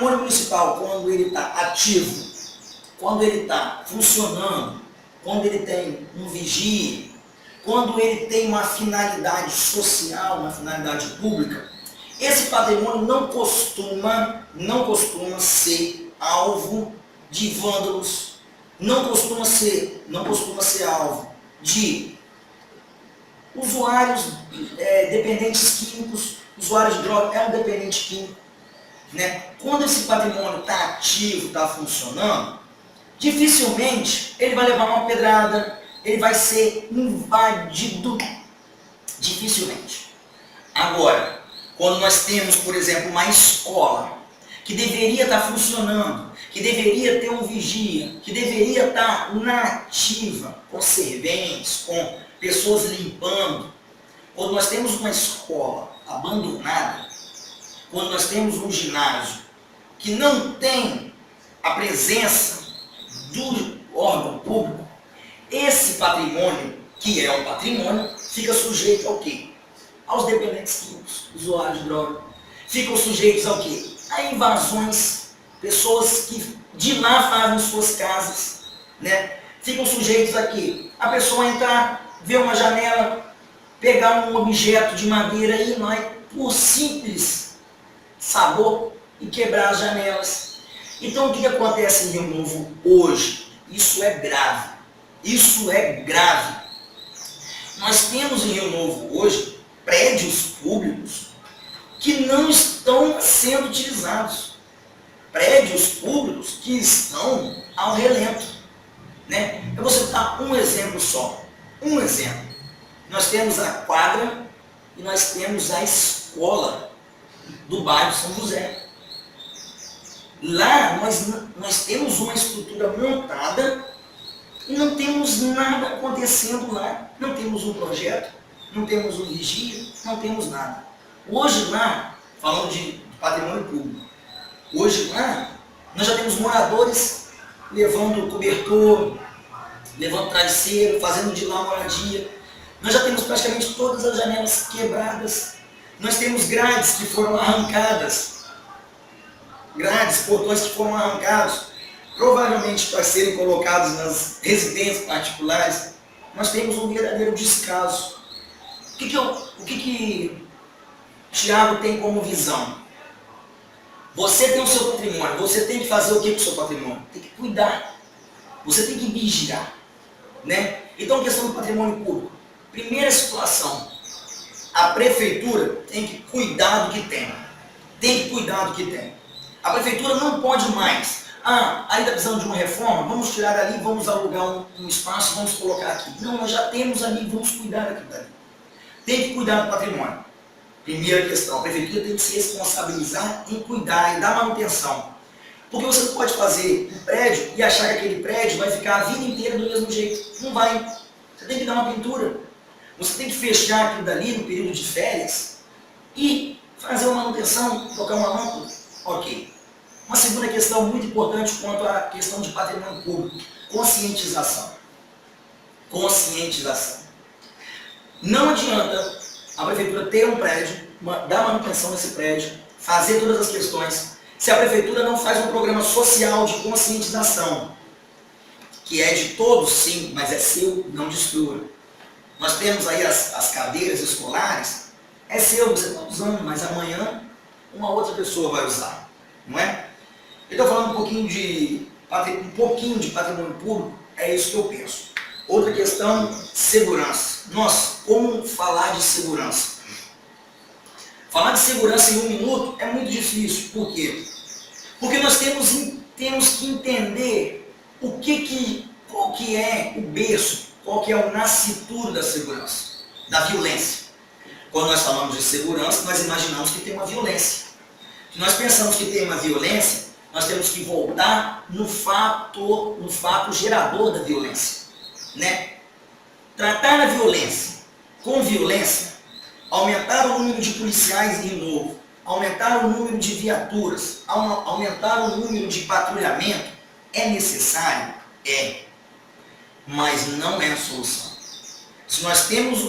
patrimônio municipal, quando ele está ativo, quando ele está funcionando, quando ele tem um vigia, quando ele tem uma finalidade social, uma finalidade pública, esse patrimônio não costuma ser alvo de vândalos, não costuma ser alvo de usuários dependentes químicos. Usuário de droga é um dependente químico, né? Quando esse patrimônio está ativo, está funcionando, dificilmente ele vai levar uma pedrada, ele vai ser invadido, dificilmente. Agora, quando nós temos, por exemplo, uma escola que deveria estar funcionando, que deveria ter um vigia, que deveria estar na ativa, com serventes, com pessoas limpando, quando nós temos uma escola abandonada, quando nós temos um ginásio que não tem a presença do órgão público, esse patrimônio, que é um patrimônio, fica sujeito ao quê? Aos dependentes químicos, usuários de droga. Ficam sujeitos ao quê? A invasões, pessoas que de lá fazem suas casas, né? Ficam sujeitos a quê? A pessoa entrar, ver uma janela, pegar um objeto de madeira e ir lá e, por simples sabor, e quebrar as janelas. Então o que acontece em Rio Novo hoje? Isso é grave. Isso é grave. Nós temos em Rio Novo hoje prédios públicos que não estão sendo utilizados. Prédios públicos que estão ao relento, né? Eu vou citar um exemplo só. Um exemplo. Nós temos a quadra e nós temos a escola do bairro São José. Lá nós temos uma estrutura montada e não temos nada acontecendo lá. Não temos um projeto, não temos um vigia, não temos nada. Hoje lá, falando de patrimônio público, hoje lá nós já temos moradores levando cobertor, levando travesseiro, fazendo de lá moradia. Nós já temos praticamente todas as janelas quebradas. Nós temos grades que foram arrancadas. Grades, portões que foram arrancados, provavelmente para serem colocados nas residências particulares. Nós temos um verdadeiro descaso. O que Tiago tem como visão? Você tem o seu patrimônio, você tem que fazer o que com o seu patrimônio? Tem que cuidar. Você tem que vigiar, né? Então, questão do patrimônio público. Primeira situação, a prefeitura tem que cuidar do que tem. Tem que cuidar do que tem. A prefeitura não pode mais. Aí está precisando de uma reforma, vamos tirar ali, vamos alugar um espaço, vamos colocar aqui. Não, nós já temos ali, vamos cuidar daquilo dali. Tem que cuidar do patrimônio. Primeira questão, a prefeitura tem que se responsabilizar em cuidar e dar manutenção. Porque você não pode fazer um prédio e achar que aquele prédio vai ficar a vida inteira do mesmo jeito. Não vai. Você tem que dar uma pintura. Você tem que fechar aquilo dali no período de férias e fazer uma manutenção, trocar uma lâmpada. Ok. Uma segunda questão muito importante quanto à questão de patrimônio público. Conscientização. Conscientização. Não adianta a prefeitura ter um prédio, dar manutenção nesse prédio, fazer todas as questões, se a prefeitura não faz um programa social de conscientização, que é de todos sim, mas é seu, não destrua. Nós temos aí as cadeiras escolares, é seu, você está usando, mas amanhã uma outra pessoa vai usar, não é? Eu estou falando um pouquinho de patrimônio público, é isso que eu penso. Outra questão, segurança. Nossa, como falar de segurança? Falar de segurança em um minuto é muito difícil. Por quê? Porque nós temos que entender qual que é o berço, qual que é o nascituro da segurança, da violência. Quando nós falamos de segurança, nós imaginamos que tem uma violência. Se nós pensamos que tem uma violência, nós temos que voltar no fato gerador da violência, né? Tratar a violência com violência, aumentar o número de policiais em Rio Novo, aumentar o número de viaturas, aumentar o número de patrulhamento, é necessário? É, mas não é a solução. Se nós temos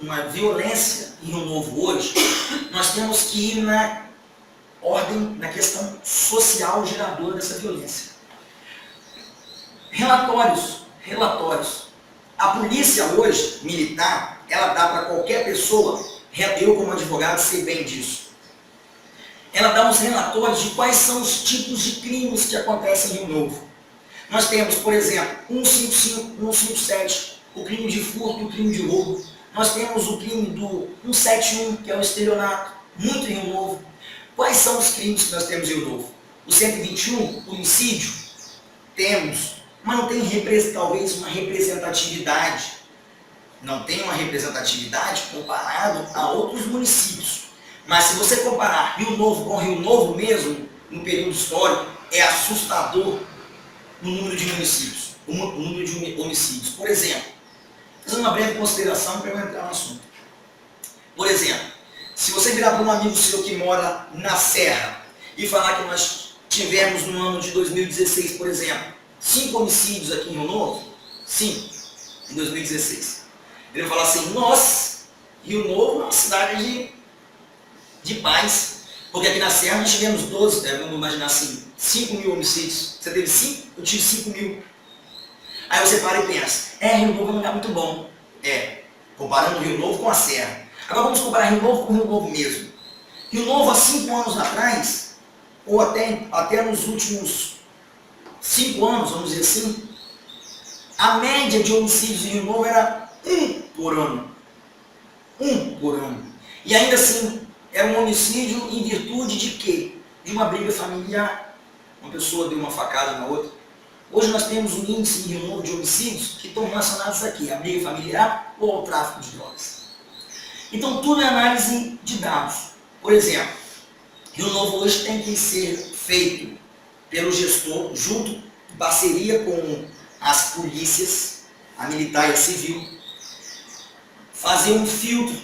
uma violência em Rio Novo hoje, nós temos que ir ordem na questão social geradora dessa violência. Relatórios. A polícia hoje, militar, ela dá para qualquer pessoa, eu como advogado sei bem disso, ela dá uns relatórios de quais são os tipos de crimes que acontecem em Rio Novo. Nós temos, por exemplo, 155, 157, o crime de furto e o crime de roubo. Nós temos o crime do 171, que é o estelionato, muito em Rio Novo. Quais são os crimes que nós temos em Rio Novo? O 121, homicídio, temos, mas não tem talvez uma representatividade. Não tem uma representatividade comparado a outros municípios. Mas se você comparar Rio Novo com Rio Novo mesmo, no período histórico, é assustador no número de municípios, o número de homicídios. Por exemplo, fazendo uma breve consideração para eu entrar no assunto. Por exemplo, se você virar para um amigo seu que mora na Serra e falar que nós tivemos no ano de 2016, por exemplo, 5 homicídios aqui em Rio Novo, 5, em 2016. Ele vai falar assim, nossa, Rio Novo é uma cidade de paz, porque aqui na Serra nós tivemos 12, vamos imaginar assim, 5 mil homicídios. Você teve 5? Eu tive 5 mil. Aí você para e pensa, Rio Novo é um lugar muito bom. Comparando Rio Novo com a Serra. Agora vamos comparar Rio Novo com Rio Novo mesmo. Rio Novo há 5 anos atrás, ou até nos últimos 5 anos, vamos dizer assim, a média de homicídios em Rio Novo era 1 por ano. 1 por ano. E ainda assim, era um homicídio em virtude de quê? De uma briga familiar. Uma pessoa deu uma facada na outra. Hoje nós temos um índice em Rio Novo de homicídios que estão relacionados aqui, à briga familiar ou ao tráfico de drogas. Então tudo é análise de dados. Por exemplo, Rio Novo hoje tem que ser feito pelo gestor, junto, em parceria com as polícias, a militar e a civil, fazer um filtro.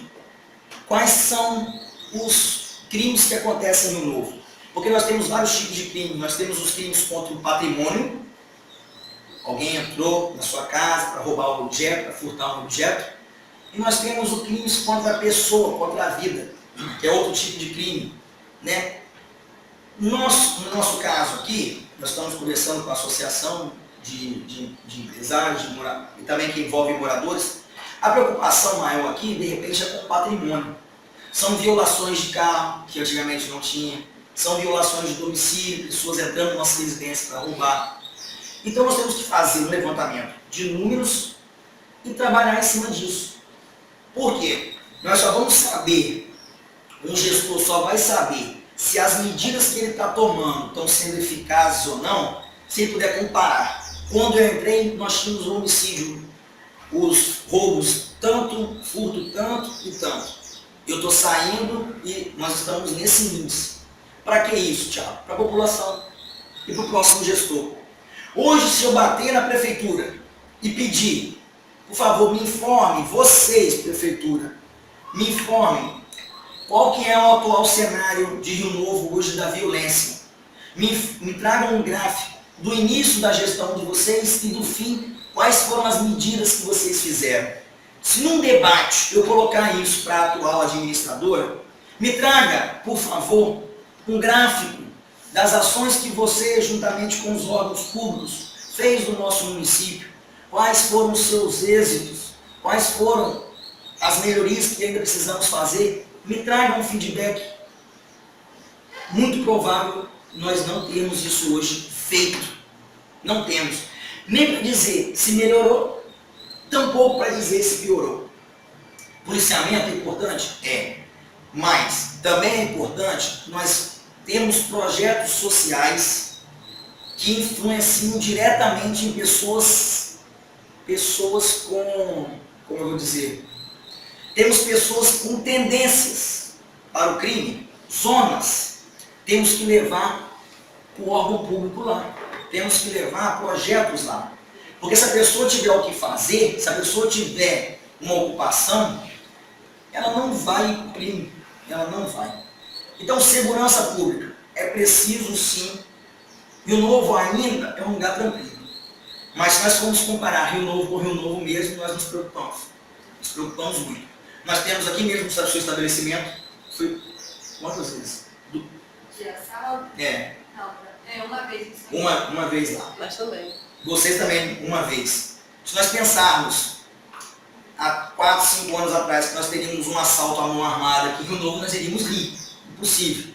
Quais são os crimes que acontecem no Novo? Porque nós temos vários tipos de crimes. Nós temos os crimes contra o patrimônio. Alguém entrou na sua casa para roubar um objeto, para furtar um objeto. E nós temos os crimes contra a pessoa, contra a vida, que é outro tipo de crime, né? No nosso caso aqui, nós estamos conversando com a associação de empresários e também que envolve moradores. A preocupação maior aqui, de repente, é com o patrimônio. São violações de carro, que antigamente não tinha. São violações de domicílio, pessoas entrando na nossa residência para roubar. Então nós temos que fazer um levantamento de números e trabalhar em cima disso. Por quê? Nós só vamos saber, um gestor só vai saber se as medidas que ele está tomando estão sendo eficazes ou não, se ele puder comparar. Quando eu entrei, nós tínhamos o homicídio, os roubos, tanto, furto, tanto e tanto. Eu estou saindo e nós estamos nesse índice. Para que isso, Thiago? Para a população e para o próximo gestor. Hoje, se eu bater na prefeitura e pedir, por favor, me informe, vocês, prefeitura, me informem qual que é o atual cenário de Rio Novo hoje da violência. Me tragam um gráfico do início da gestão de vocês e do fim, quais foram as medidas que vocês fizeram. Se num debate eu colocar isso para a atual administradora, me traga, por favor, um gráfico das ações que você, juntamente com os órgãos públicos, fez no nosso município. Quais foram os seus êxitos? Quais foram as melhorias que ainda precisamos fazer? Me traga um feedback. Muito provável nós não temos isso hoje feito. Não temos. Nem para dizer se melhorou, tampouco para dizer se piorou. Policiamento é importante? É. Mas também é importante nós temos projetos sociais que influenciam diretamente em pessoas com, como eu vou dizer, temos pessoas com tendências para o crime, zonas, temos que levar o órgão público lá, temos que levar projetos lá. Porque se a pessoa tiver o que fazer, se a pessoa tiver uma ocupação, ela não vai para o crime, ela não vai. Então, segurança pública, é preciso sim. Rio Novo ainda é um lugar tranquilo. Mas se nós formos comparar Rio Novo com Rio Novo mesmo, nós nos preocupamos. Nos preocupamos muito. Nós temos aqui mesmo no seu estabelecimento, foi quantas vezes? De assalto? É, Não, é uma vez isso. uma vez lá. Nós também. Vocês também, uma vez. Se nós pensarmos há 4, 5 anos atrás que nós teríamos um assalto à mão armada aqui, Rio Novo, nós iríamos rir. Impossível.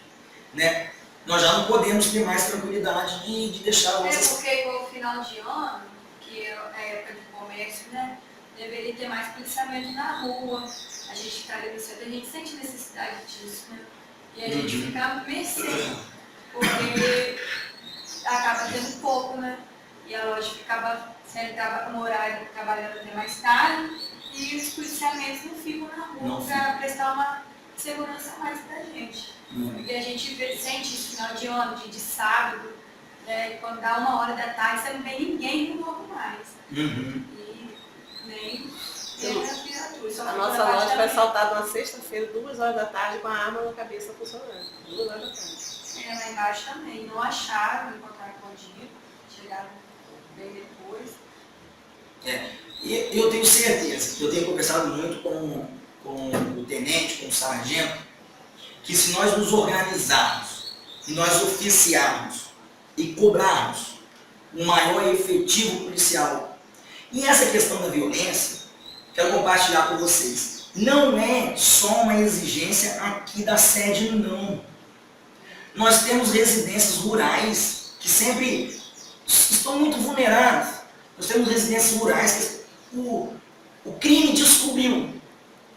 Né? Nós já não podemos ter mais tranquilidade de deixar É nossas... porque igual o final de ano, que é a época de comércio, né? Deveria ter mais policiamento na rua. A gente está ali no centro, a gente sente necessidade disso, né? E a gente fica à mercê, porque acaba tendo pouco, né? E a loja ficava sempre no horário trabalhando até mais tarde e os policiamentos não ficam na rua para prestar uma segurança a mais pra gente. Porque a gente sente isso final de ano, de sábado, né? Quando dá 1h da tarde, você não vê ninguém no novo mais. E nem a criatura. A nossa loja foi assaltada na sexta-feira, 2h da tarde, com a arma na cabeça funcionando. 2h da tarde. Lá embaixo também. Não acharam, não encontraram com o dia. Chegaram bem depois. E eu tenho certeza, eu tenho conversado muito com o tenente, com o sargento, que se nós nos organizarmos e nós oficiarmos e cobrarmos um maior efetivo policial, e essa questão da violência, quero compartilhar com vocês, não é só uma exigência aqui da sede, não. Nós temos residências rurais que sempre estão muito vulneráveis. Nós temos residências rurais que o crime descobriu.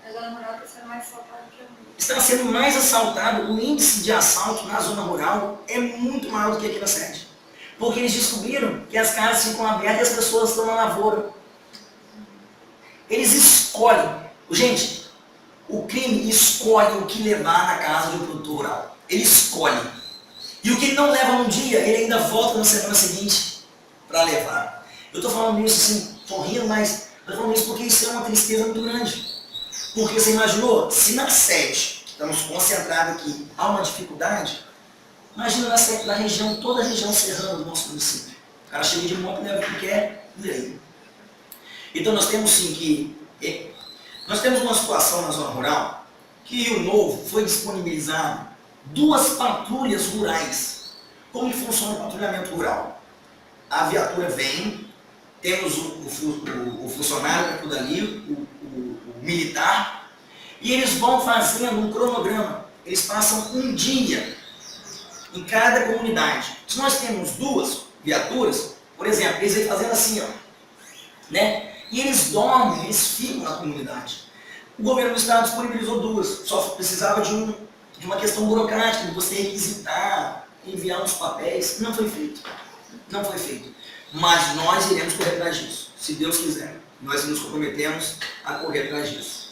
A zona rural está sendo mais assaltada que o mundo. Está sendo mais assaltado, o índice de assalto na zona rural é muito maior do que aqui na sede. Porque eles descobriram que as casas ficam abertas e as pessoas estão na lavoura. Eles escolhem. Gente, o crime escolhe o que levar na casa de um produtor rural. Ele escolhe. E o que ele não leva num dia, ele ainda volta na semana seguinte para levar. Eu estou falando isso assim, estou rindo, mas estou falando isso porque isso é uma tristeza muito grande. Porque você imaginou, se na sede, estamos concentrados aqui, há uma dificuldade, imagina na região, toda a região serrana do nosso município. O cara chega de moto, leva o que quer, e aí? Então nós temos sim que... Nós temos uma situação na zona rural que Rio Novo foi disponibilizado 2 patrulhas rurais. Como que funciona o patrulhamento rural? A viatura vem, temos o funcionário que cuida ali, o militar, e eles vão fazendo um cronograma. Eles passam um dia em cada comunidade. Se nós temos 2 viaturas, por exemplo, eles vêm fazendo assim, ó, né? E eles dormem, eles ficam na comunidade. O governo do estado disponibilizou 2, só precisava de uma questão burocrática, de você requisitar, enviar uns papéis. Não foi feito. Não foi feito. Mas nós iremos correr atrás disso, se Deus quiser. Nós nos comprometemos a correr atrás disso.